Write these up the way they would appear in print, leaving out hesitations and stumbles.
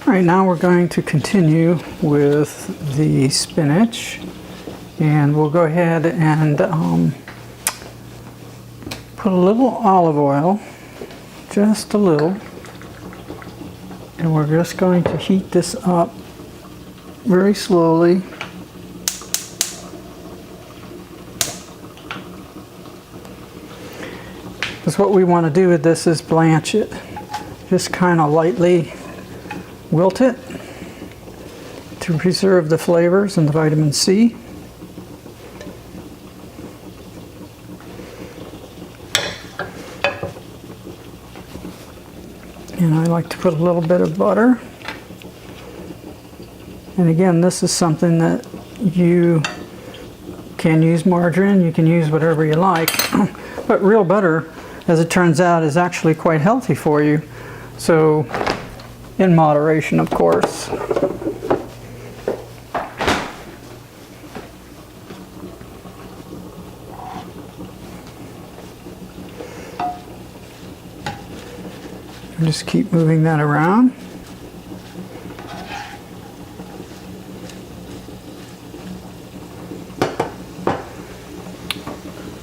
All right, now we're going to continue with the spinach, and we'll go ahead and put a little olive oil, just a little, and we're just going to heat this up very slowly. Because what we want to do with this is blanch it, just kind of lightly wilt it to preserve the flavors and the vitamin C. And I like to put a little bit of butter. And again, this is something that you can use margarine, you can use whatever you like, but real butter, as it turns out, is actually quite healthy for you. So, in moderation, of course. Just keep moving that around.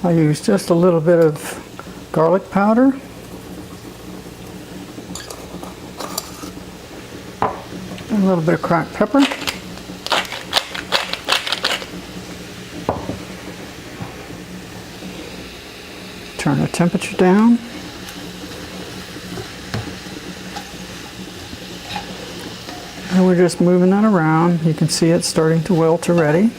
I use just a little bit of garlic powder. A little bit of cracked pepper. Turn the temperature down. And we're just moving that around. You can see it starting to wilt already.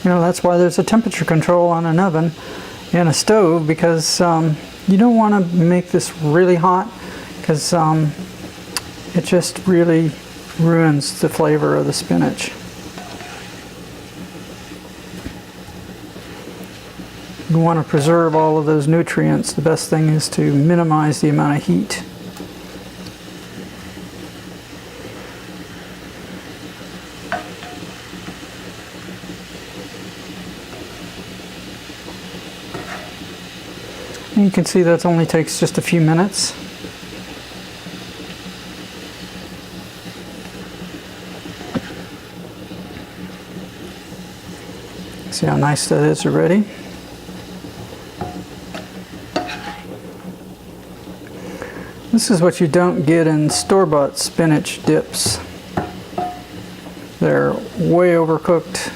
You know, that's why there's a temperature control on an oven and a stove, because you don't want to make this really hot, because it just really ruins the flavor of the spinach. You want to preserve all of those nutrients. The best thing is to minimize the amount of heat. And you can see that only takes just a few minutes. See how nice that is already? This is what you don't get in store-bought spinach dips. They're way overcooked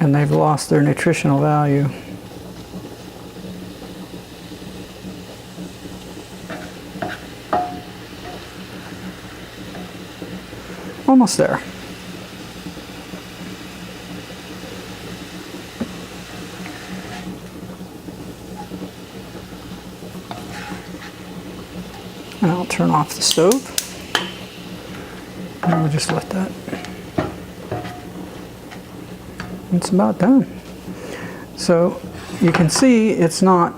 and they've lost their nutritional value. Almost there. And I'll turn off the stove. And we'll just let that. It's about done. So you can see it's not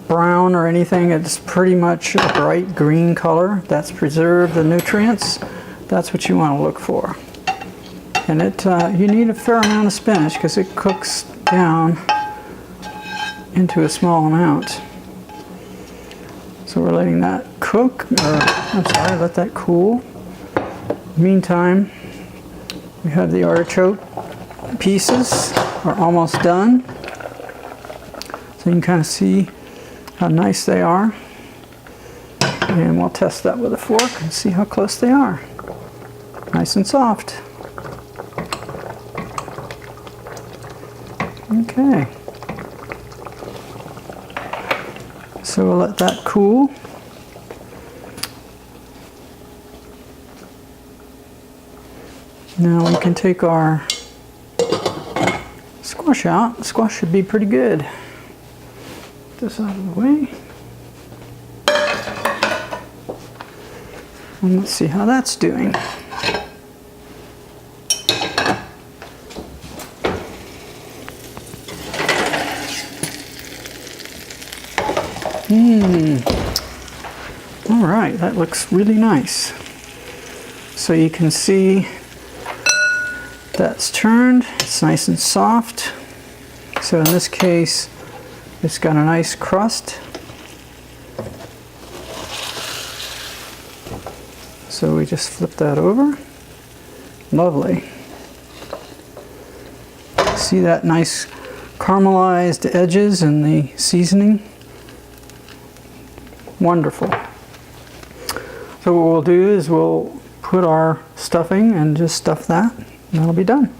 brown or anything. It's pretty much a bright green color. That's preserved the nutrients. That's what you want to look for. And you need a fair amount of spinach because it cooks down into a small amount. So we're letting that cook, let that cool. Meantime, we have the artichoke pieces are almost done. So you can kind of see how nice they are. And we'll test that with a fork and see how close they are. Nice and soft. Okay. So we'll let that cool. Now we can take our squash out. The squash should be pretty good. Get this out of the way. And let's see how that's doing. All right, that looks really nice. So you can see that's turned, it's nice and soft. So in this case, It's got a nice crust. So we just flip that over. Lovely. See that nice caramelized edges and the seasoning? Wonderful. So what we'll do is we'll put our stuffing and just stuff that, and that'll be done.